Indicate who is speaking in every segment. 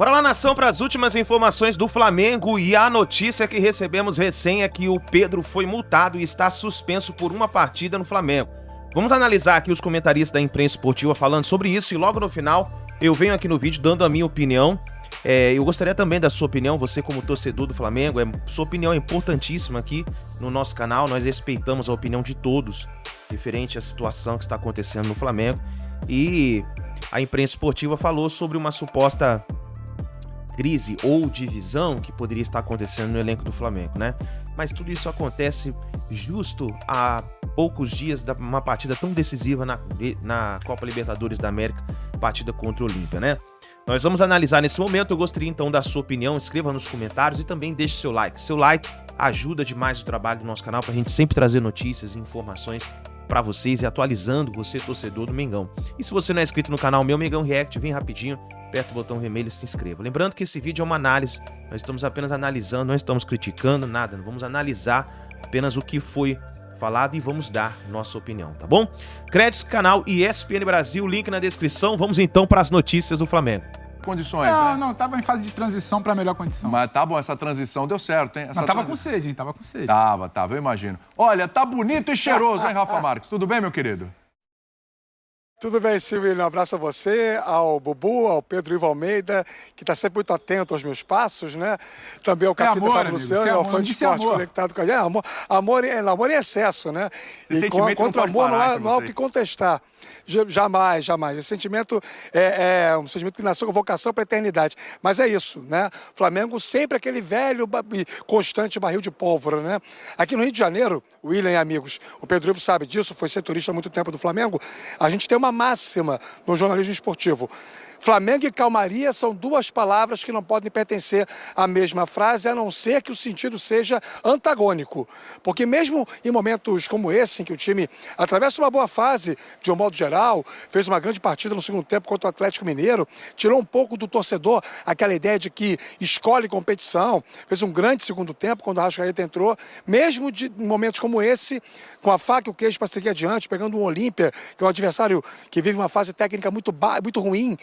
Speaker 1: Bora lá, nação, para as últimas informações do Flamengo e a notícia que recebemos recém é que o Pedro foi multado e está suspenso por uma partida no Flamengo. Vamos analisar aqui os comentaristas da imprensa esportiva falando sobre isso e logo no final eu venho aqui no vídeo dando a minha opinião. Eu gostaria também da sua opinião, você como torcedor do Flamengo, sua opinião é importantíssima aqui no nosso canal, nós respeitamos a opinião de todos referente à situação que está acontecendo no Flamengo e a imprensa esportiva falou sobre uma suposta crise ou divisão que poderia estar acontecendo no elenco do Flamengo, né? Mas tudo isso acontece justo há poucos dias de uma partida tão decisiva na Copa Libertadores da América, partida contra o Olímpia, né? Nós vamos analisar nesse momento, eu gostaria então da sua opinião, escreva nos comentários e também deixe seu like. Seu like ajuda demais o trabalho do nosso canal para a gente sempre trazer notícias e informações para vocês e atualizando você, torcedor do Mengão. E se você não é inscrito no canal Meu Mengão React, vem rapidinho, aperta o botão vermelho e se inscreva. Lembrando que esse vídeo é uma análise, nós estamos apenas analisando, não estamos criticando nada, não vamos analisar apenas o que foi falado e vamos dar nossa opinião, tá bom? Créditos, canal ESPN Brasil, link na descrição. Vamos então para as notícias do Flamengo.
Speaker 2: Condições, né?
Speaker 3: Não, tava em fase de transição para melhor condição.
Speaker 2: Mas tá bom, essa transição deu certo, hein?
Speaker 3: Mas tava com sede, hein? Tava com sede.
Speaker 2: Tava, eu imagino. Olha, tá bonito e cheiroso, hein, Rafa Marques? Tudo bem, meu querido?
Speaker 4: Tudo bem, Silvio. Um abraço a você, ao Bubu, ao Pedro Ivo Almeida, que está sempre muito atento aos meus passos, né? Também ao capitão Fábio Luciano, ao fã de esporte conectado com a gente. Amor em excesso, né?
Speaker 2: Esse
Speaker 4: e contra o amor não há o que contestar. Jamais, jamais. Esse sentimento é um sentimento que nasceu com vocação para a eternidade. Mas é isso, né? Flamengo sempre aquele velho e constante barril de pólvora, né? Aqui no Rio de Janeiro, William e amigos, o Pedro Ivo sabe disso, foi setorista há muito tempo do Flamengo, a gente tem uma máxima no jornalismo esportivo. Flamengo e calmaria são duas palavras que não podem pertencer à mesma frase, a não ser que o sentido seja antagônico. Porque mesmo em momentos como esse, em que o time atravessa uma boa fase, de um modo geral, fez uma grande partida no segundo tempo contra o Atlético Mineiro, tirou um pouco do torcedor aquela ideia de que escolhe competição, fez um grande segundo tempo quando o Arrascaeta entrou, mesmo em momentos como esse, com a faca e o queijo para seguir adiante, pegando um Olímpia, que é um adversário que vive uma fase técnica muito ruim,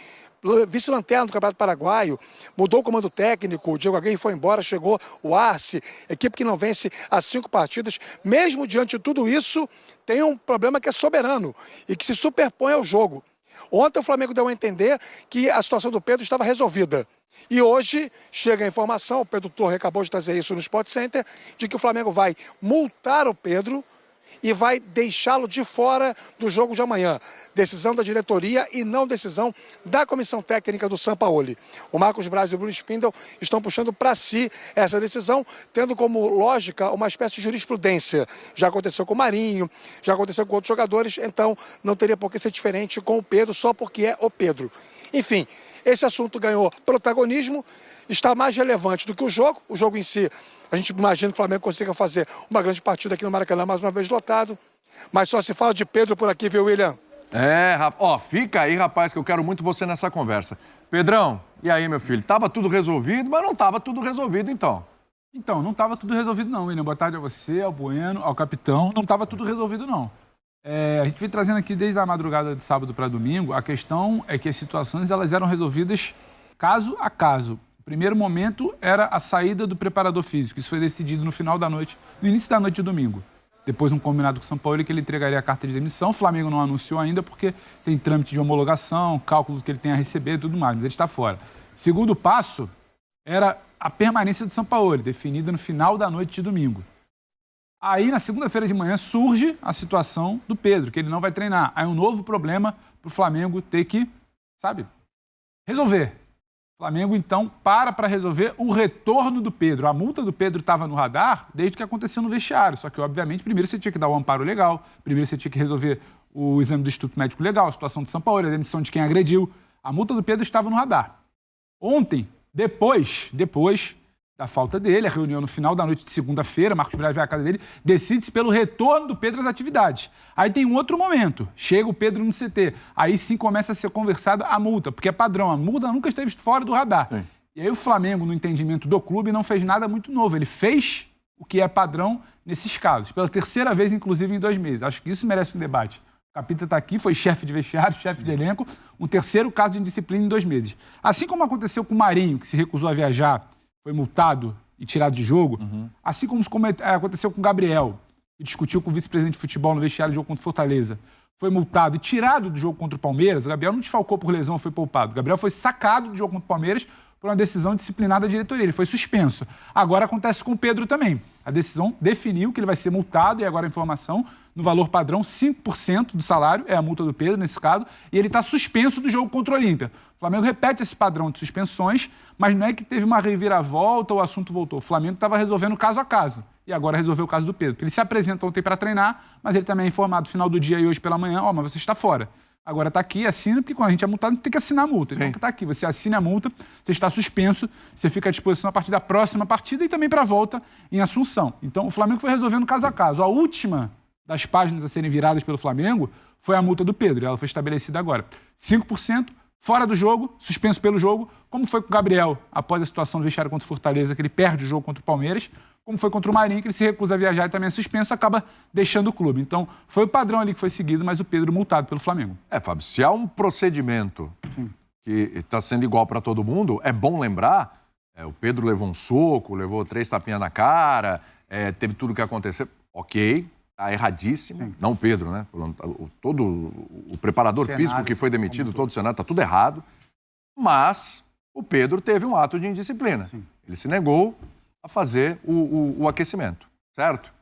Speaker 4: vice-lanterna do Campeonato Paraguaio, mudou o comando técnico, o Diego Aguirre foi embora, chegou o Arce, equipe que não vence há 5 partidas. Mesmo diante de tudo isso, tem um problema que é soberano e que se superpõe ao jogo. Ontem o Flamengo deu a entender que a situação do Pedro estava resolvida. E hoje chega a informação, o Pedro Torre acabou de trazer isso no Sport Center, de que o Flamengo vai multar o Pedro e vai deixá-lo de fora do jogo de amanhã. Decisão da diretoria e não decisão da comissão técnica do Sampaoli. O Marcos Braz e o Bruno Spindel estão puxando para si essa decisão, tendo como lógica uma espécie de jurisprudência. Já aconteceu com o Marinho, já aconteceu com outros jogadores, então não teria por que ser diferente com o Pedro, só porque é o Pedro. Enfim, esse assunto ganhou protagonismo, está mais relevante do que o jogo em si. A gente imagina que o Flamengo consiga fazer uma grande partida aqui no Maracanã, mais uma vez lotado, mas só se fala de Pedro por aqui, viu, William?
Speaker 2: Fica aí, rapaz, que eu quero muito você nessa conversa. Pedrão, e aí, meu filho? Tava tudo resolvido, mas não tava tudo resolvido, então.
Speaker 3: Então, não tava tudo resolvido não, William. Boa tarde a você, ao Bueno, ao capitão. Não tava tudo resolvido, não. A gente vem trazendo aqui desde a madrugada de sábado para domingo, a questão é que as situações elas eram resolvidas caso a caso. O primeiro momento era a saída do preparador físico. Isso foi decidido no final da noite, no início da noite de domingo. Depois um combinado com o São Paulo que ele entregaria a carta de demissão. O Flamengo não anunciou ainda porque tem trâmite de homologação, cálculo que ele tem a receber e tudo mais, mas ele está fora. Segundo passo era a permanência do São Paulo, definida no final da noite de domingo. Aí, na segunda-feira de manhã, surge a situação do Pedro, que ele não vai treinar. Aí um novo problema para o Flamengo ter que, resolver. O Flamengo, então, para resolver o retorno do Pedro. A multa do Pedro estava no radar desde o que aconteceu no vestiário. Só que, obviamente, primeiro você tinha que dar o amparo legal, primeiro você tinha que resolver o exame do Instituto Médico Legal, a situação de São Paulo, a demissão de quem agrediu. A multa do Pedro estava no radar. Ontem, depois da falta dele, a reunião no final da noite de segunda-feira, Marcos Braz vai à casa dele, decide-se pelo retorno do Pedro às atividades. Aí tem um outro momento, chega o Pedro no CT, aí sim começa a ser conversada a multa, porque é padrão, a multa nunca esteve fora do radar. Sim. E aí o Flamengo, no entendimento do clube, não fez nada muito novo, ele fez o que é padrão nesses casos, pela terceira vez, inclusive, em 2 meses. Acho que isso merece um debate. O Capita está aqui, foi chefe de vestiário, chefe de elenco, um terceiro caso de indisciplina em 2 meses. Assim como aconteceu com o Marinho, que se recusou a viajar, foi multado e tirado de jogo, assim como aconteceu com o Gabriel, que discutiu com o vice-presidente de futebol no vestiário do jogo contra o Fortaleza, foi multado e tirado do jogo contra o Palmeiras. O Gabriel não desfalcou por lesão, foi poupado. O Gabriel foi sacado do jogo contra o Palmeiras por uma decisão disciplinar da diretoria. Ele foi suspenso. Agora acontece com o Pedro também. A decisão definiu que ele vai ser multado, e agora a informação, no valor padrão, 5% do salário, é a multa do Pedro nesse caso, e ele está suspenso do jogo contra o Olímpia. O Flamengo repete esse padrão de suspensões, mas não é que teve uma reviravolta ou o assunto voltou. O Flamengo estava resolvendo caso a caso, e agora resolveu o caso do Pedro. Ele se apresenta ontem para treinar, mas ele também é informado no final do dia e hoje pela manhã, mas você está fora. Agora está aqui, assina, porque quando a gente é multado, tem que assinar a multa. Então está aqui, você assina a multa, você está suspenso, você fica à disposição a partir da próxima partida e também para a volta em Assunção. Então o Flamengo foi resolvendo caso a caso. A última das páginas a serem viradas pelo Flamengo foi a multa do Pedro, e ela foi estabelecida agora. 5%, fora do jogo, suspenso pelo jogo, como foi com o Gabriel, após a situação do vestiário contra o Fortaleza, que ele perde o jogo contra o Palmeiras, como foi contra o Marinho, que ele se recusa a viajar e também é suspenso, acaba deixando o clube. Então, foi o padrão ali que foi seguido, mas o Pedro multado pelo Flamengo.
Speaker 2: Fábio, se há um procedimento que está sendo igual para todo mundo, é bom lembrar, o Pedro levou um soco, levou 3 tapinhas na cara, teve tudo o que aconteceu. Ok, está erradíssimo. Sim. Não o Pedro, né? Todo o preparador físico que foi demitido, todo o cenário, está tudo errado. Mas o Pedro teve um ato de indisciplina. Sim. Ele se negou a fazer o aquecimento, certo?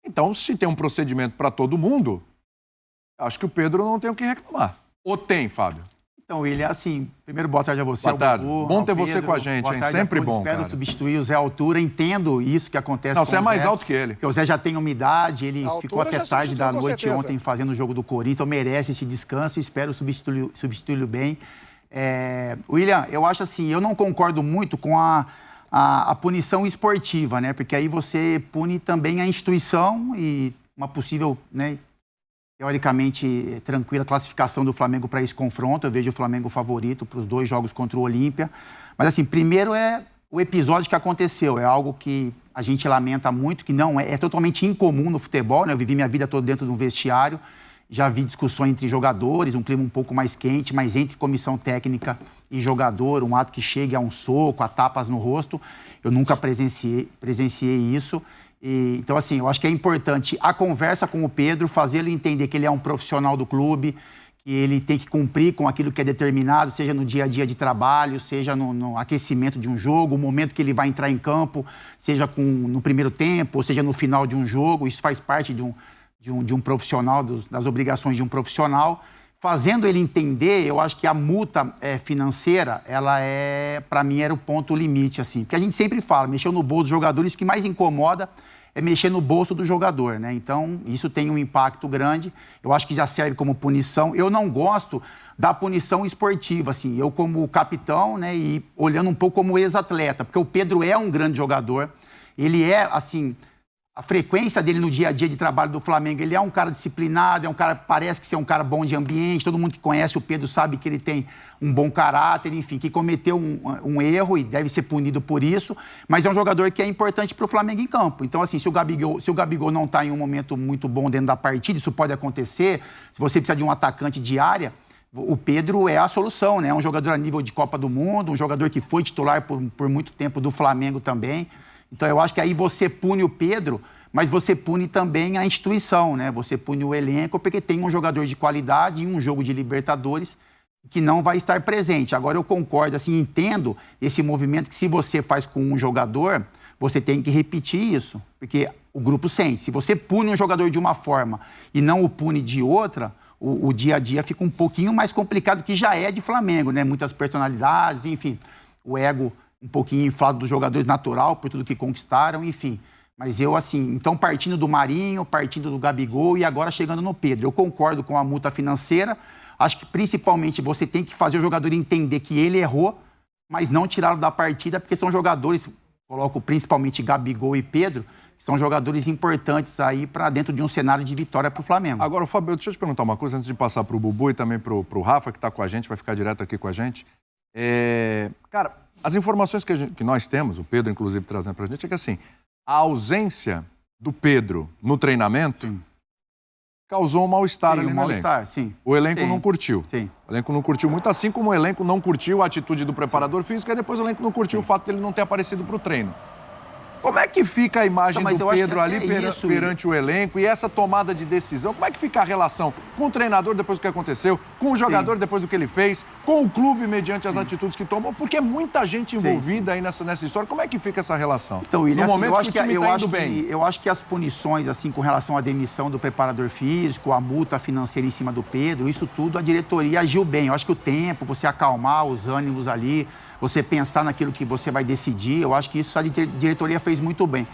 Speaker 2: Então, se tem um procedimento para todo mundo, acho que o Pedro não tem o que reclamar. Ou tem, Fábio?
Speaker 5: Então, William, assim, primeiro, boa tarde a você.
Speaker 2: Boa tarde.
Speaker 5: Bubu,
Speaker 2: bom ter
Speaker 5: Pedro,
Speaker 2: você com a gente, hein? Sempre bom,
Speaker 5: espero
Speaker 2: cara.
Speaker 5: substituir o Zé à altura, entendo isso que acontece
Speaker 2: não,
Speaker 5: com
Speaker 2: você é
Speaker 5: o
Speaker 2: mais
Speaker 5: Zé,
Speaker 2: alto que ele.
Speaker 5: porque o Zé já tem uma idade, ele ficou até tarde da noite
Speaker 4: certeza.
Speaker 5: ontem fazendo o jogo do Corinthians, então merece esse descanso e espero substituí-lo bem. William, eu acho assim, eu não concordo muito com a punição esportiva, né? Porque aí você pune também a instituição e uma possível, né, teoricamente tranquila classificação do Flamengo para esse confronto. Eu vejo o Flamengo favorito para os 2 jogos contra o Olímpia. Mas assim, primeiro é o episódio que aconteceu. É algo que a gente lamenta muito, que não é totalmente incomum no futebol, né? Eu vivi minha vida toda dentro de um vestiário. Já vi discussões entre jogadores, um clima um pouco mais quente, mas entre comissão técnica e jogador, um ato que chegue a um soco, a tapas no rosto, eu nunca presenciei isso. Então, assim, eu acho que é importante a conversa com o Pedro, fazê-lo entender que ele é um profissional do clube, que ele tem que cumprir com aquilo que é determinado, seja no dia a dia de trabalho, seja no aquecimento de um jogo, o momento que ele vai entrar em campo, seja no primeiro tempo, ou seja no final de um jogo. Isso faz parte de um profissional, das obrigações de um profissional. Fazendo ele entender, eu acho que a multa financeira, ela para mim, era o ponto limite, assim. Porque a gente sempre fala, mexer no bolso dos jogadores, o que mais incomoda é mexer no bolso do jogador, né? Então, isso tem um impacto grande. Eu acho que já serve como punição. Eu não gosto da punição esportiva, assim. Eu, como capitão, né, e olhando um pouco como ex-atleta, porque o Pedro é um grande jogador. Ele é, assim, a frequência dele no dia a dia de trabalho do Flamengo, ele é um cara disciplinado, parece que ser um cara bom de ambiente, todo mundo que conhece o Pedro sabe que ele tem um bom caráter, enfim, que cometeu um erro e deve ser punido por isso, mas é um jogador que é importante para o Flamengo em campo. Então, assim, se o Gabigol não está em um momento muito bom dentro da partida, isso pode acontecer, se você precisa de um atacante de área, o Pedro é a solução, né? É um jogador a nível de Copa do Mundo, um jogador que foi titular por muito tempo do Flamengo também. Então, eu acho que aí você pune o Pedro, mas você pune também a instituição, né? Você pune o elenco, porque tem um jogador de qualidade em um jogo de Libertadores que não vai estar presente. Agora, eu concordo, assim, entendo esse movimento que se você faz com um jogador, você tem que repetir isso, porque o grupo sente. Se você pune um jogador de uma forma e não o pune de outra, o dia a dia fica um pouquinho mais complicado, que já é de Flamengo, né? Muitas personalidades, enfim, o ego um pouquinho inflado dos jogadores, natural, por tudo que conquistaram, enfim. Mas eu, assim, então partindo do Marinho, partindo do Gabigol e agora chegando no Pedro. Eu concordo com a multa financeira, acho que principalmente você tem que fazer o jogador entender que ele errou, mas não tirá-lo da partida, porque são jogadores, coloco principalmente Gabigol e Pedro, que são jogadores importantes aí para dentro de um cenário de vitória para o Flamengo.
Speaker 2: Agora, Fábio, deixa eu te perguntar uma coisa, antes de passar para o Bubu e também para o Rafa, que está com a gente, vai ficar direto aqui com a gente. Cara, as informações que nós temos, o Pedro, inclusive, trazendo para a gente, é que, assim, a ausência do Pedro no treinamento causou um mal-estar ali
Speaker 5: um
Speaker 2: no elenco.
Speaker 5: mal-estar, sim.
Speaker 2: O elenco
Speaker 5: Sim.
Speaker 2: não curtiu.
Speaker 5: Sim.
Speaker 2: O elenco não curtiu muito, assim como o elenco não curtiu a atitude do preparador físico, e depois o elenco não curtiu o fato dele não ter aparecido para o treino. Como é que fica a imagem
Speaker 5: Mas
Speaker 2: do
Speaker 5: eu acho
Speaker 2: Pedro
Speaker 5: que
Speaker 2: ali
Speaker 5: até isso,
Speaker 2: perante o elenco e essa tomada de decisão? Como é que fica a relação com o treinador depois do que aconteceu, com o jogador depois do que ele fez, com o clube mediante as atitudes que tomou? Porque é muita gente envolvida aí nessa história. Como é que fica essa relação?
Speaker 5: Então, William,
Speaker 2: no
Speaker 5: assim,
Speaker 2: momento
Speaker 5: eu acho
Speaker 2: que o time tá indo bem.
Speaker 5: eu acho que as punições, assim, com relação à demissão do preparador físico, a multa financeira em cima do Pedro, isso tudo a diretoria agiu bem. Eu acho que o tempo, você acalmar os ânimos ali, você pensar naquilo que você vai decidir, eu acho que isso a diretoria fez muito bem.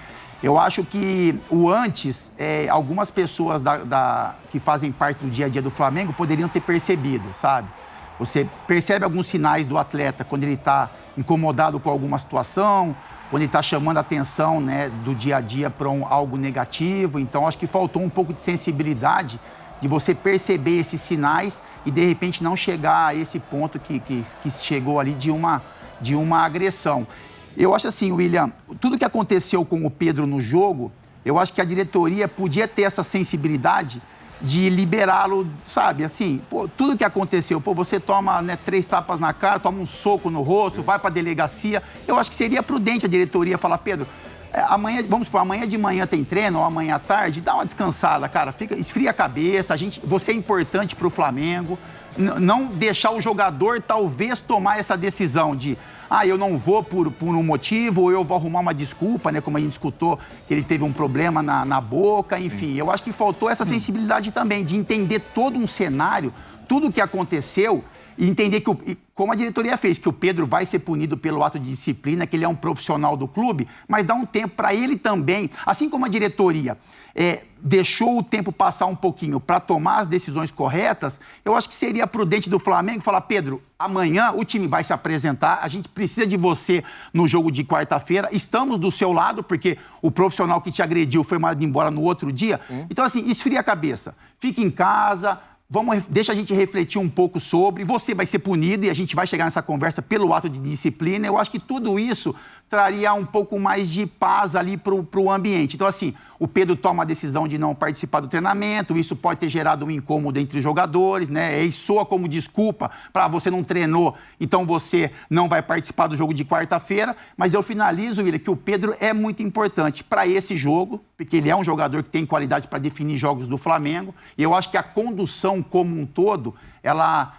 Speaker 5: Eu acho que o antes, algumas pessoas que fazem parte do dia a dia do Flamengo poderiam ter percebido, sabe? Você percebe alguns sinais do atleta quando ele está incomodado com alguma situação, quando ele está chamando a atenção, né, do dia a dia para algo negativo. Então, acho que faltou um pouco de sensibilidade de você perceber esses sinais e, de repente, não chegar a esse ponto que chegou ali de uma agressão. Eu acho assim, William, tudo que aconteceu com o Pedro no jogo, eu acho que a diretoria podia ter essa sensibilidade de liberá-lo, sabe, assim, pô, tudo que aconteceu, pô, você toma, né, 3 tapas na cara, toma um soco no rosto, vai pra delegacia, eu acho que seria prudente a diretoria falar, Pedro, amanhã, vamos supor, amanhã de manhã tem treino, ou amanhã à tarde, dá uma descansada, cara, esfria a cabeça, você é importante pro Flamengo, não deixar o jogador talvez tomar essa decisão de eu não vou por um motivo, ou eu vou arrumar uma desculpa, né? Como a gente escutou, que ele teve um problema na boca, enfim. Eu acho que faltou essa sensibilidade também, de entender todo um cenário, tudo o que aconteceu, e entender como a diretoria fez, que o Pedro vai ser punido pelo ato de disciplina, que ele é um profissional do clube, mas dá um tempo para ele também, assim como a diretoria deixou o tempo passar um pouquinho para tomar as decisões corretas, eu acho que seria prudente do Flamengo falar, Pedro, amanhã o time vai se apresentar, a gente precisa de você no jogo de quarta-feira, estamos do seu lado, porque o profissional que te agrediu foi mandado embora no outro dia. Então, assim, esfria a cabeça, fica em casa, deixa a gente refletir um pouco sobre, você vai ser punido e a gente vai chegar nessa conversa pelo ato de disciplina. Eu acho que tudo isso traria um pouco mais de paz ali para o ambiente. Então, assim, o Pedro toma a decisão de não participar do treinamento, isso pode ter gerado um incômodo entre os jogadores, né? E soa como desculpa para você não treinou, então você não vai participar do jogo de quarta-feira. Mas eu finalizo, William, que o Pedro é muito importante para esse jogo, porque ele é um jogador que tem qualidade para definir jogos do Flamengo. E eu acho que a condução como um todo, ela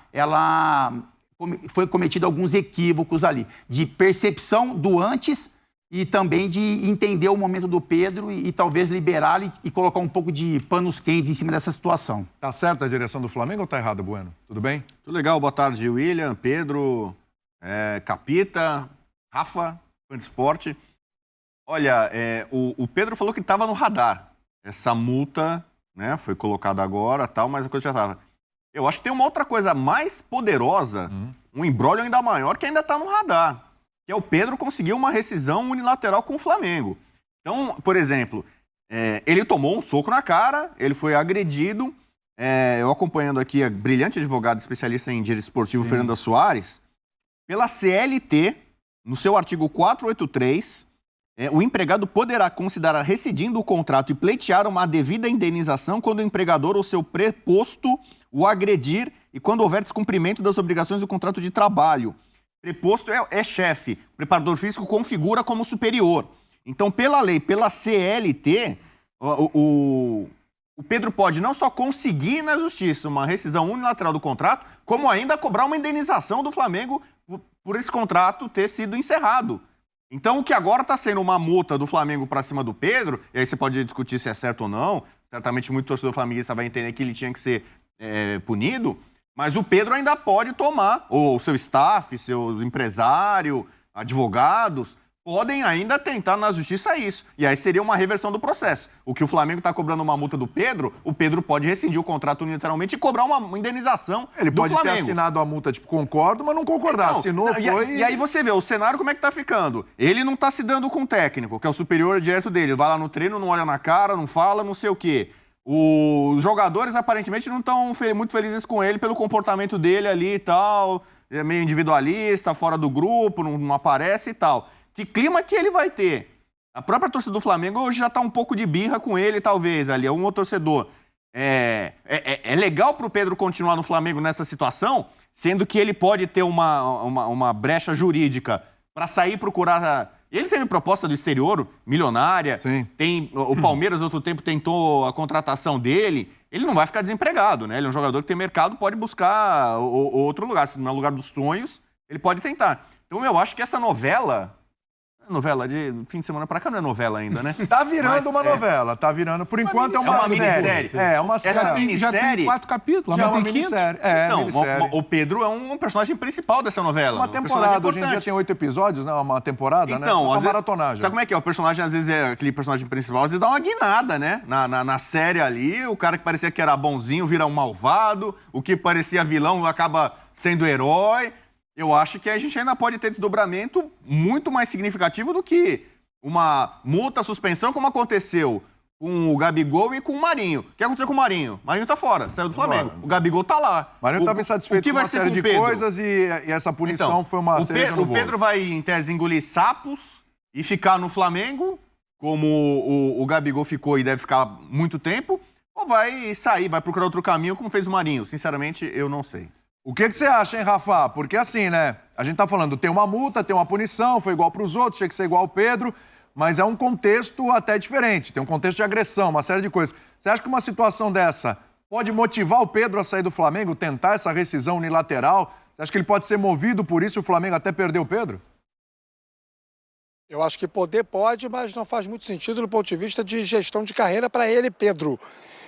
Speaker 5: foi cometido alguns equívocos ali, de percepção do antes e também de entender o momento do Pedro e talvez liberá-lo e colocar um pouco de panos quentes em cima dessa situação.
Speaker 2: Tá certo a direção do Flamengo ou tá errado, Bueno? Tudo bem?
Speaker 6: Tudo legal, boa tarde, William, Pedro, Capita, Rafa, fã de esporte. Olha, o Pedro falou que estava no radar. Essa multa, né, foi colocada agora, tal, mas a coisa já estava. Eu acho que tem uma outra coisa mais poderosa, um imbróglio ainda maior, que ainda está no radar, que é o Pedro conseguiu uma rescisão unilateral com o Flamengo. Então, por exemplo, ele tomou um soco na cara, ele foi agredido, eu acompanhando aqui a brilhante advogada especialista em direito esportivo, Fernanda Soares, pela CLT, no seu artigo 483, o empregado poderá considerar rescindindo o contrato e pleitear uma devida indenização quando o empregador ou seu preposto o agredir e quando houver descumprimento das obrigações do contrato de trabalho. Preposto é chefe, o preparador físico configura como superior. Então, pela lei, pela CLT, o Pedro pode não só conseguir na justiça uma rescisão unilateral do contrato, como ainda cobrar uma indenização do Flamengo por esse contrato ter sido encerrado. Então, o que agora está sendo uma multa do Flamengo para cima do Pedro, e aí você pode discutir se é certo ou não, certamente muito torcedor flamenguista vai entender que ele tinha que ser punido, mas o Pedro ainda pode tomar, ou o seu staff, seu empresário, advogados, podem ainda tentar na justiça isso. E aí seria uma reversão do processo. O que o Flamengo está cobrando uma multa do Pedro, o Pedro pode rescindir o contrato unilateralmente e cobrar uma indenização
Speaker 2: Ele
Speaker 6: do
Speaker 2: pode
Speaker 6: Flamengo.
Speaker 2: ter assinado a multa, tipo, concordo, mas não concordar.
Speaker 6: Então,
Speaker 2: Assinou, foi...
Speaker 6: E aí você vê o cenário como é que tá ficando. Ele não tá se dando com o técnico, que é o superior direto dele. Vai lá no treino, não olha na cara, não fala, não sei o quê. Os jogadores, aparentemente, não estão muito felizes com ele pelo comportamento dele ali e tal. É meio individualista, fora do grupo, não aparece e tal. Que clima que ele vai ter? A própria torcida do Flamengo hoje já tá um pouco de birra com ele, talvez, ali, um outro torcedor. é legal para o Pedro continuar no Flamengo nessa situação, sendo que ele pode ter uma brecha jurídica para sair e procurar... Ele teve proposta do exterior, milionária.
Speaker 2: Sim.
Speaker 6: O Palmeiras, outro tempo, tentou a contratação dele. Ele não vai ficar desempregado, né? Ele é um jogador que tem mercado, pode buscar outro lugar. Se não é o lugar dos sonhos, ele pode tentar. Então, eu acho que essa novela de fim de semana pra cá não é novela ainda, né?
Speaker 2: Tá virando uma novela, tá virando. Por enquanto é uma
Speaker 6: minissérie.
Speaker 2: É, uma série.
Speaker 6: Essa minissérie...
Speaker 3: Já tem 4 capítulos,
Speaker 2: Já é
Speaker 3: mas
Speaker 2: uma
Speaker 3: tem 5.
Speaker 2: minissérie.
Speaker 6: Então,
Speaker 2: minissérie.
Speaker 6: o Pedro é um personagem principal dessa novela.
Speaker 2: Uma
Speaker 6: um personagem
Speaker 2: temporada, hoje em dia
Speaker 6: importante.
Speaker 2: tem 8 episódios, né? Uma temporada, né?
Speaker 6: Então,
Speaker 2: Uma
Speaker 6: às vezes,
Speaker 2: maratonagem.
Speaker 6: sabe como é que é? O personagem, às vezes, é aquele personagem principal, às vezes dá uma guinada, né? Na série ali, o cara que parecia que era bonzinho vira um malvado, o que parecia vilão acaba sendo herói. Eu acho que a gente ainda pode ter desdobramento muito mais significativo do que uma multa, suspensão, como aconteceu com o Gabigol e com o Marinho. O que aconteceu com o Marinho? O Marinho tá fora, saiu do Flamengo. O Gabigol tá lá.
Speaker 2: O Marinho estava insatisfeito com uma série de coisas e essa punição foi uma cereja no
Speaker 6: o
Speaker 2: bolo.
Speaker 6: Pedro vai, em tese, engolir sapos e ficar no Flamengo, como o Gabigol ficou e deve ficar muito tempo, ou vai sair, vai procurar outro caminho, como fez o Marinho? Sinceramente, eu não sei.
Speaker 2: O que você acha, hein, Rafa? Porque assim, né? A gente tá falando, tem uma multa, tem uma punição, foi igual para os outros, tinha que ser igual ao Pedro, mas é um contexto até diferente. Tem um contexto de agressão, uma série de coisas. Você acha que uma situação dessa pode motivar o Pedro a sair do Flamengo, tentar essa rescisão unilateral? Você acha que ele pode ser movido por isso e o Flamengo até perder o Pedro?
Speaker 4: Eu acho que poder pode, mas não faz muito sentido do ponto de vista de gestão de carreira para ele, Pedro.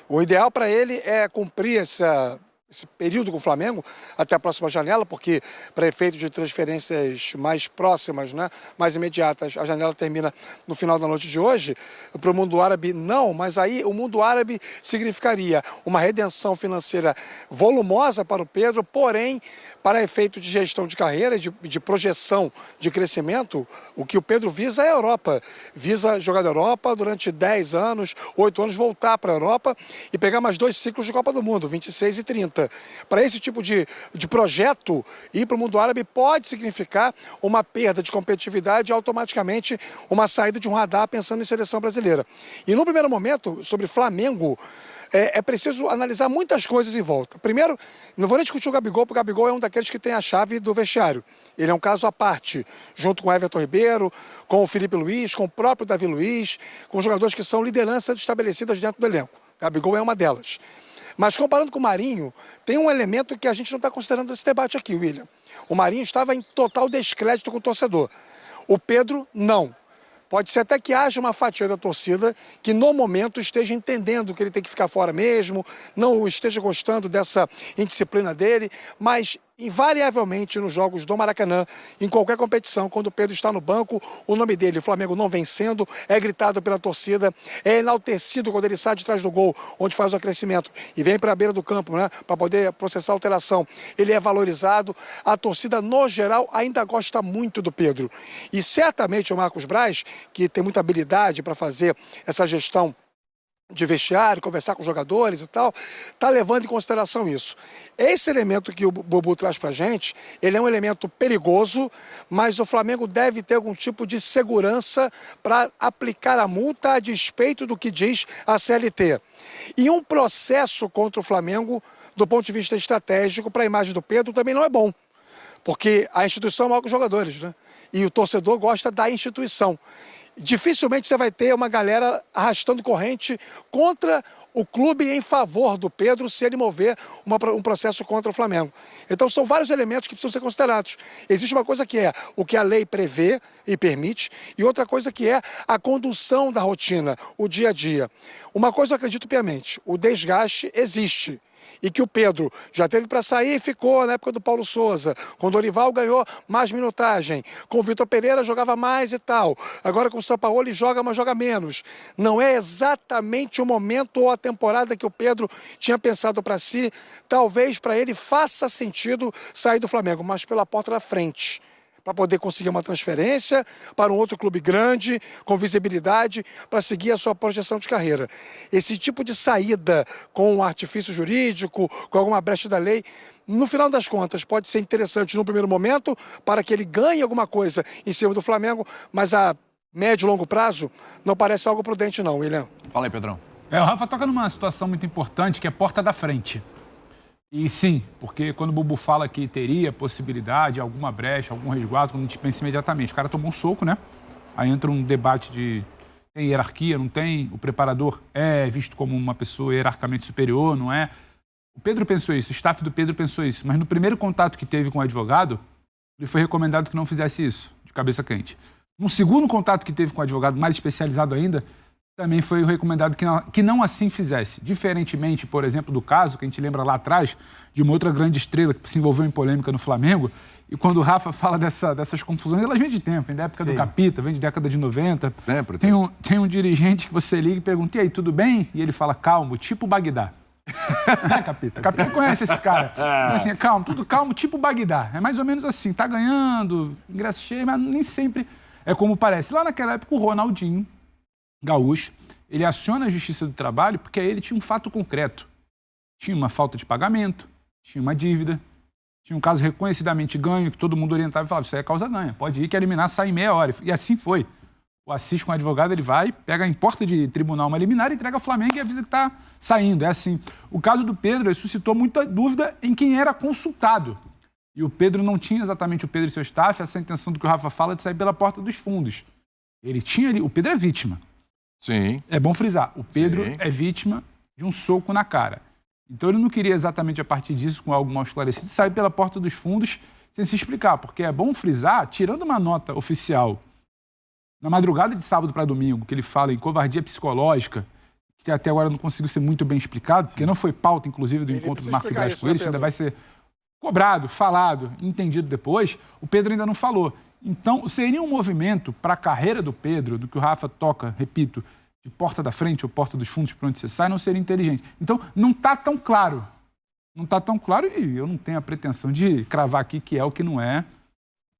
Speaker 4: O ideal para ele é cumprir esse período com o Flamengo até a próxima janela, porque para efeito de transferências mais próximas, né, mais imediatas, a janela termina no final da noite de hoje. Para o mundo árabe, não, mas aí o mundo árabe significaria uma redenção financeira volumosa para o Pedro, porém, para efeito de gestão de carreira, de projeção de crescimento, o que o Pedro visa é a Europa. Visa jogar da Europa durante 10 anos, 8 anos, voltar para a Europa e pegar mais 2 ciclos de Copa do Mundo, 26 e 30. Para esse tipo de projeto, ir para o mundo árabe pode significar uma perda de competitividade e automaticamente uma saída de um radar pensando em seleção brasileira. E no primeiro momento, sobre Flamengo, é preciso analisar muitas coisas em volta. Primeiro, não vou nem discutir o Gabigol, porque o Gabigol é um daqueles que tem a chave do vestiário. Ele é um caso à parte, junto com o Everton Ribeiro, com o Felipe Luiz, com o próprio Davi Luiz, com jogadores que são lideranças estabelecidas dentro do elenco. O Gabigol é uma delas. Mas comparando com o Marinho, tem um elemento que a gente não está considerando nesse debate aqui, William. O Marinho estava em total descrédito com o torcedor. O Pedro, não. Pode ser até que haja uma fatia da torcida que, no momento, esteja entendendo que ele tem que ficar fora mesmo, não esteja gostando dessa indisciplina dele, mas, invariavelmente, nos jogos do Maracanã, em qualquer competição, quando o Pedro está no banco, o nome dele, o Flamengo não vencendo, é gritado pela torcida, é enaltecido quando ele sai de trás do gol, onde faz o acrescimento, e vem para a beira do campo, né, para poder processar a alteração. Ele é valorizado, a torcida, no geral, ainda gosta muito do Pedro. E certamente o Marcos Braz, que tem muita habilidade para fazer essa gestão de vestiário, conversar com os jogadores e tal, está levando em consideração isso. Esse elemento que o Bubu traz para a gente, ele é um elemento perigoso, mas o Flamengo deve ter algum tipo de segurança para aplicar a multa a despeito do que diz a CLT. E um processo contra o Flamengo, do ponto de vista estratégico, para a imagem do Pedro, também não é bom. Porque a instituição é maior que os jogadores, né? E o torcedor gosta da instituição. Dificilmente você vai ter uma galera arrastando corrente contra o clube em favor do Pedro se ele mover um processo contra o Flamengo. Então são vários elementos que precisam ser considerados. Existe uma coisa que é o que a lei prevê e permite, e outra coisa que é a condução da rotina, o dia a dia. Uma coisa eu acredito piamente, o desgaste existe. E que o Pedro já teve para sair e ficou na época do Paulo Souza. Com o Dorival ganhou mais minutagem. Com o Vitor Pereira jogava mais e tal. Agora com o Sampaoli joga, mas joga menos. Não é exatamente o momento ou a temporada que o Pedro tinha pensado para si. Talvez para ele faça sentido sair do Flamengo, mas pela porta da frente. Para poder conseguir uma transferência para um outro clube grande, com visibilidade, para seguir a sua projeção de carreira. Esse tipo de saída com um artifício jurídico, com alguma brecha da lei, no final das contas, pode ser interessante no primeiro momento, para que ele ganhe alguma coisa em cima do Flamengo, mas a médio e longo prazo não parece algo prudente não, William.
Speaker 2: Fala aí, Pedrão.
Speaker 3: O Rafa toca numa situação muito importante, que é a porta da frente. E sim, porque quando o Bubu fala que teria possibilidade, alguma brecha, algum resguardo, quando a gente pensa imediatamente, o cara tomou um soco, né? Aí entra um debate de tem hierarquia, não tem? O preparador é visto como uma pessoa hierarquicamente superior, não é? O Pedro pensou isso, o staff do Pedro pensou isso, mas no primeiro contato que teve com o advogado, ele foi recomendado que não fizesse isso, de cabeça quente. No segundo contato que teve com o advogado, mais especializado ainda, também foi recomendado que não assim fizesse. Diferentemente, por exemplo, do caso que a gente lembra lá atrás, de uma outra grande estrela que se envolveu em polêmica no Flamengo, e quando o Rafa fala dessas confusões, elas vêm de tempo, vem da época do Capita, vem de década de 90.
Speaker 2: Sempre
Speaker 3: tem um dirigente que você liga e pergunta, e aí, tudo bem? E ele fala, calmo, tipo Bagdá. Capita? Capita conhece esse cara. Então, assim, calmo, tudo calmo, tipo Bagdá. É mais ou menos assim, tá ganhando, ingresso cheio, mas nem sempre é como parece. Lá naquela época, o Ronaldinho Gaúcho, ele aciona a Justiça do Trabalho porque aí ele tinha um fato concreto. Tinha uma falta de pagamento, tinha uma dívida, tinha um caso reconhecidamente ganho, que todo mundo orientava e falava, isso aí é causa ganha, pode ir que eliminar, sai em meia hora. E assim foi. O Assis com o advogado, ele vai, pega em porta de tribunal uma liminar, entrega ao Flamengo e avisa que está saindo. É assim. O caso do Pedro, ele suscitou muita dúvida em quem era consultado. E o Pedro não tinha exatamente, o Pedro e seu staff, essa intenção do que o Rafa fala de sair pela porta dos fundos. Ele tinha ali, o Pedro é vítima.
Speaker 2: Sim.
Speaker 3: É bom frisar, o Pedro é vítima de um soco na cara. Então ele não queria exatamente a partir disso, com algo mal esclarecido, sair pela porta dos fundos sem se explicar, porque é bom frisar, tirando uma nota oficial, na madrugada de sábado para domingo, que ele fala em covardia psicológica, que até agora não conseguiu ser muito bem explicado, porque não foi pauta, inclusive, do encontro do Marco Braz com ele, isso ainda vai ser cobrado, falado, entendido depois, o Pedro ainda não falou. Então, seria um movimento para a carreira do Pedro, do que o Rafa toca, repito, de porta da frente ou porta dos fundos para onde você sai, não seria inteligente. Então, não está tão claro. Não está tão claro e eu não tenho a pretensão de cravar aqui que é o que não é,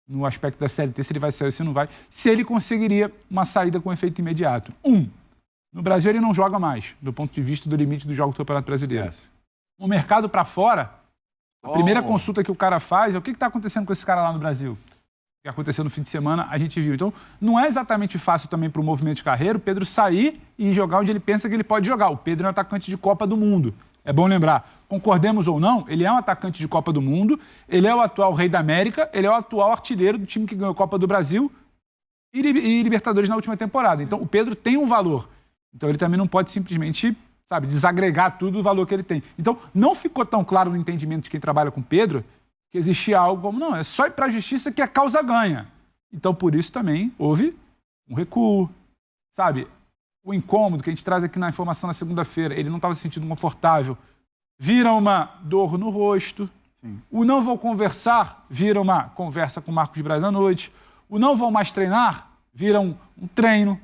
Speaker 3: no aspecto da CLT, se ele vai sair ou se não vai, se ele conseguiria uma saída com efeito imediato. No Brasil ele não joga mais, do ponto de vista do limite do jogo do Campeonato Brasileiro. O mercado para fora, a primeira consulta que o cara faz é o que está acontecendo com esse cara lá no Brasil. O que aconteceu no fim de semana, a gente viu. Então, não é exatamente fácil também para o movimento de carreira o Pedro sair e jogar onde ele pensa que ele pode jogar. O Pedro é um atacante de Copa do Mundo. É bom lembrar, concordemos ou não, ele é um atacante de Copa do Mundo, ele é o atual rei da América, ele é o atual artilheiro do time que ganhou a Copa do Brasil e Libertadores na última temporada. Então, o Pedro tem um valor. Então, ele também não pode simplesmente, desagregar tudo o valor que ele tem. Então, não ficou tão claro no entendimento de quem trabalha com o Pedro que existia algo como, não, é só ir para a justiça que a causa ganha. Então, por isso também houve um recuo, o incômodo que a gente traz aqui na informação na segunda-feira, ele não estava se sentindo confortável, vira uma dor no rosto. O não vou conversar, vira uma conversa com o Marcos Braz à noite. O não vou mais treinar, vira um treino.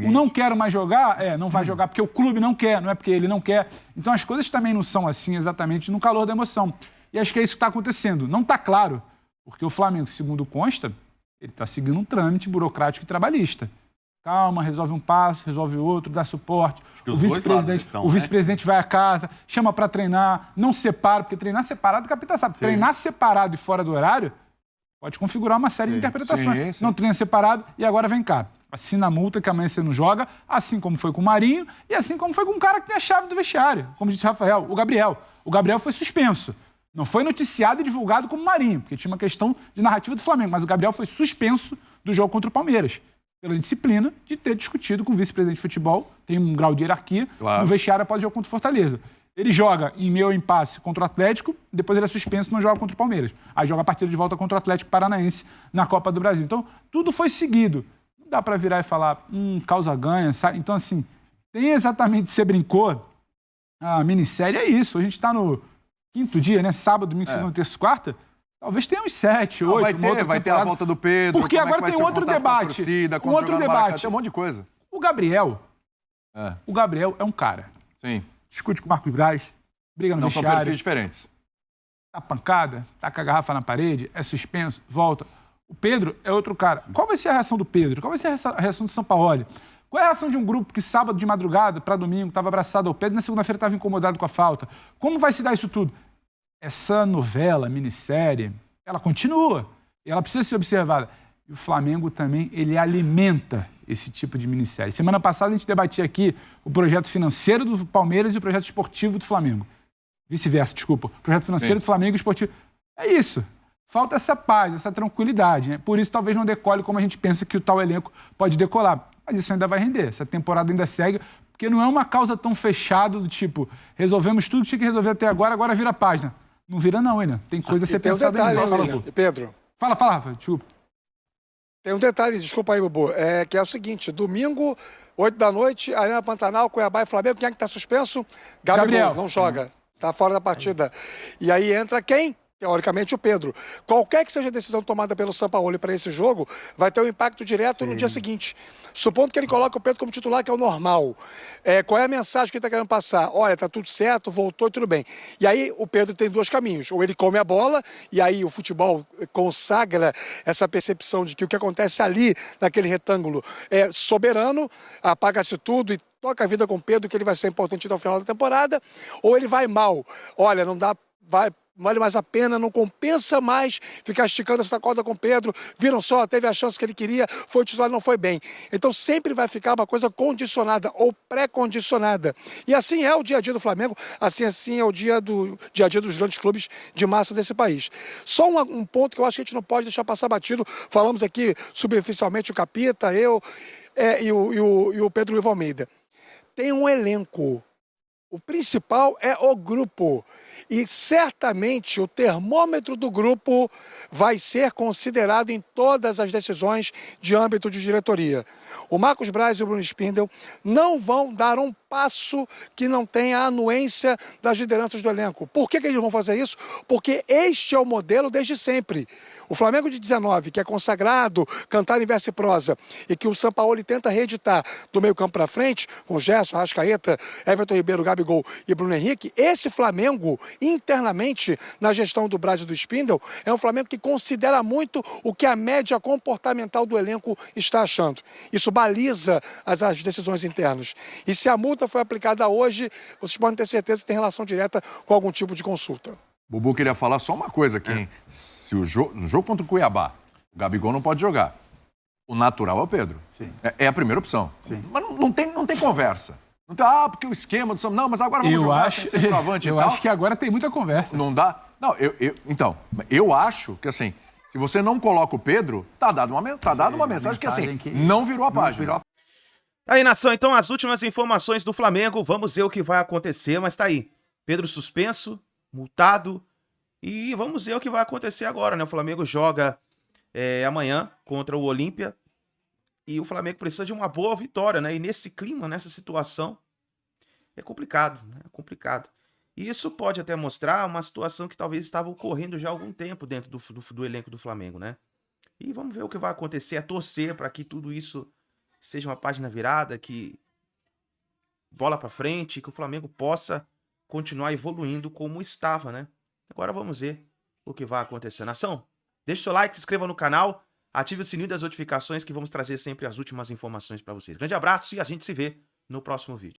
Speaker 3: O não quero mais jogar, não vai jogar porque o clube não quer, não é porque ele não quer. Então as coisas também não são assim exatamente no calor da emoção. E acho que é isso que está acontecendo. Não está claro, porque o Flamengo, segundo consta, ele está seguindo um trâmite burocrático e trabalhista. Calma, resolve um passo, resolve outro, dá suporte. O vice-presidente vai à casa, chama para treinar, não separa, porque treinar separado, o capitão sabe. Treinar separado e fora do horário pode configurar uma série de interpretações. Não treina separado e agora vem cá. Assina a multa que amanhã você não joga, assim como foi com o Marinho e assim como foi com um cara que tem a chave do vestiário, como disse o Rafael, o Gabriel. O Gabriel foi suspenso. Não foi noticiado e divulgado como Marinho, porque tinha uma questão de narrativa do Flamengo, mas o Gabriel foi suspenso do jogo contra o Palmeiras, pela disciplina de ter discutido com o vice-presidente de futebol, tem um grau de hierarquia, no vestiário após o jogo contra o Fortaleza. Ele joga em meio impasse contra o Atlético, depois ele é suspenso e não joga contra o Palmeiras. Aí joga a partida de volta contra o Atlético Paranaense na Copa do Brasil. Então, tudo foi seguido. Não dá para virar e falar, causa ganha, sabe? Então, assim, tem exatamente, você brincou, a minissérie é isso. A gente está no 5º dia, né? Sábado, domingo, segunda, terça, quarta. Talvez tenha uns 7, 8.
Speaker 2: Vai ter a volta do Pedro.
Speaker 3: Porque agora tem outro debate.
Speaker 2: Tem um monte de coisa.
Speaker 3: O Gabriel é um cara.
Speaker 2: Sim.
Speaker 3: Discute com o Marcos Braz, briga no vestiário.
Speaker 2: Não são perfis diferentes.
Speaker 3: Tá pancada, tá com a garrafa na parede, é suspenso, volta. O Pedro é outro cara. Qual vai ser a reação do Pedro? Qual vai ser a reação do Sampaoli? Qual é a reação de um grupo que sábado de madrugada para domingo estava abraçado ao Pedro e na segunda-feira estava incomodado com a falta? Como vai se dar isso tudo? Essa novela, minissérie, ela continua. E ela precisa ser observada. E o Flamengo também, ele alimenta esse tipo de minissérie. Semana passada a gente debatia aqui o projeto financeiro do Palmeiras e o projeto esportivo do Flamengo. Vice-versa, desculpa. O projeto financeiro do Flamengo e esportivo. É isso. Falta essa paz, essa tranquilidade, né? Por isso talvez não decole como a gente pensa que o tal elenco pode decolar. Mas isso ainda vai render. Essa temporada ainda segue, porque não é uma causa tão fechada do tipo, resolvemos tudo que tinha que resolver até agora, agora vira a página. Não vira não, William. Tem coisa a ser pensada
Speaker 4: ainda.
Speaker 3: Fala,
Speaker 4: William, Pedro.
Speaker 3: Fala, Rafa. Desculpa.
Speaker 4: Tem um detalhe, desculpa aí, Bubu, que é o seguinte, domingo, 8 da noite, Arena Pantanal, Cuiabá e Flamengo, quem é que tá suspenso? Gabriel, não joga, tá fora da partida. E aí entra quem? Teoricamente, o Pedro. Qualquer que seja a decisão tomada pelo Sampaoli para esse jogo, vai ter um impacto direto no dia seguinte. Supondo que ele coloque o Pedro como titular, que é o normal. Qual é a mensagem que ele está querendo passar? Olha, tá tudo certo, voltou e tudo bem. E aí o Pedro tem dois caminhos. Ou ele come a bola, e aí o futebol consagra essa percepção de que o que acontece ali, naquele retângulo, é soberano, apaga-se tudo e toca a vida com o Pedro, que ele vai ser importante até o final da temporada. Ou ele vai mal. Olha, não dá... vale mais a pena, não compensa mais ficar esticando essa corda com o Pedro. Viram só, teve a chance que ele queria, foi titular, não foi bem. Então sempre vai ficar uma coisa condicionada ou pré-condicionada. E assim é o dia a dia do Flamengo, assim é o dia a dia dos grandes clubes de massa desse país. Só um ponto que eu acho que a gente não pode deixar passar batido. Falamos aqui superficialmente o Capita, eu e o Pedro Ivo Almeida. Tem um elenco. O principal é o grupo. E certamente o termômetro do grupo vai ser considerado em todas as decisões de âmbito de diretoria. O Marcos Braz e o Bruno Spindel não vão dar um passo que não tenha a anuência das lideranças do elenco. Por que eles vão fazer isso? Porque este é o modelo desde sempre. O Flamengo de 19, que é consagrado, cantar em verso e prosa, e que o Sampaoli tenta reeditar do meio campo para frente, com Gerson, Arrascaeta, Everton Ribeiro, Gabigol e Bruno Henrique, esse Flamengo, internamente, na gestão do Braz e do Spindel, é um Flamengo que considera muito o que a média comportamental do elenco está achando. Isso baliza as decisões internas. E se a multa foi aplicada hoje, vocês podem ter certeza que tem relação direta com algum tipo de consulta.
Speaker 2: Bubu queria falar só uma coisa aqui, hein? Se no jogo contra o Cuiabá, o Gabigol não pode jogar. O natural é o Pedro.
Speaker 5: Sim.
Speaker 2: É a primeira opção.
Speaker 5: Sim.
Speaker 2: Mas não tem conversa. Não tem, porque o esquema do... Não, mas agora vamos jogar sem centroavante e tal.
Speaker 3: Eu acho que agora tem muita conversa.
Speaker 2: Não dá? Não, então, eu acho que assim, se você não coloca o Pedro, tá dada uma mensagem que assim, não virou a página.
Speaker 1: Aí, nação, então as últimas informações do Flamengo, vamos ver o que vai acontecer, mas tá aí. Pedro suspenso, multado, e vamos ver o que vai acontecer agora, né? O Flamengo joga amanhã contra o Olímpia, e o Flamengo precisa de uma boa vitória, né? E nesse clima, nessa situação, é complicado, né? É complicado. E isso pode até mostrar uma situação que talvez estava ocorrendo já há algum tempo dentro do elenco do Flamengo, né? E vamos ver o que vai acontecer, é torcer para que tudo isso seja uma página virada, que bola para frente, que o Flamengo possa continuar evoluindo como estava, né? Agora vamos ver o que vai acontecer. Nação, deixe seu like, se inscreva no canal, ative o sininho das notificações que vamos trazer sempre as últimas informações para vocês. Grande abraço e a gente se vê no próximo vídeo.